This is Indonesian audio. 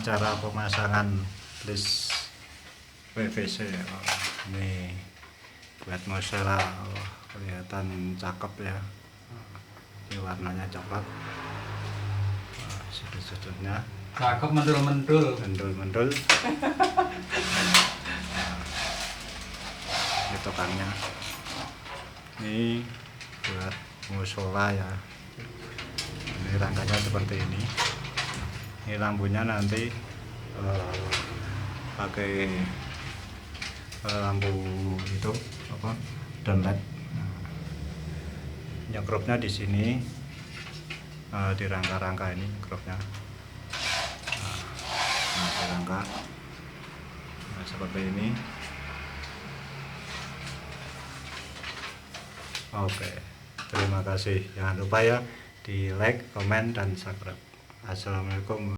cara pemasangan list PVC. Ini buat musola, kelihatan cakep ya. Ini warnanya coklat, sudut-sudutnya cakep, mendul-mendul. Ini tukangnya, ini buat musola ya. Ini rangkanya seperti ini. Ini lampunya nanti pakai lampu itu apa, downlight. Nyekrupnya di sini, di rangka-rangka ini nyekrupnya. Nah, di rangka seperti ini. Oke, terima kasih. Jangan lupa ya di like, komen, dan subscribe. Assalamualaikum.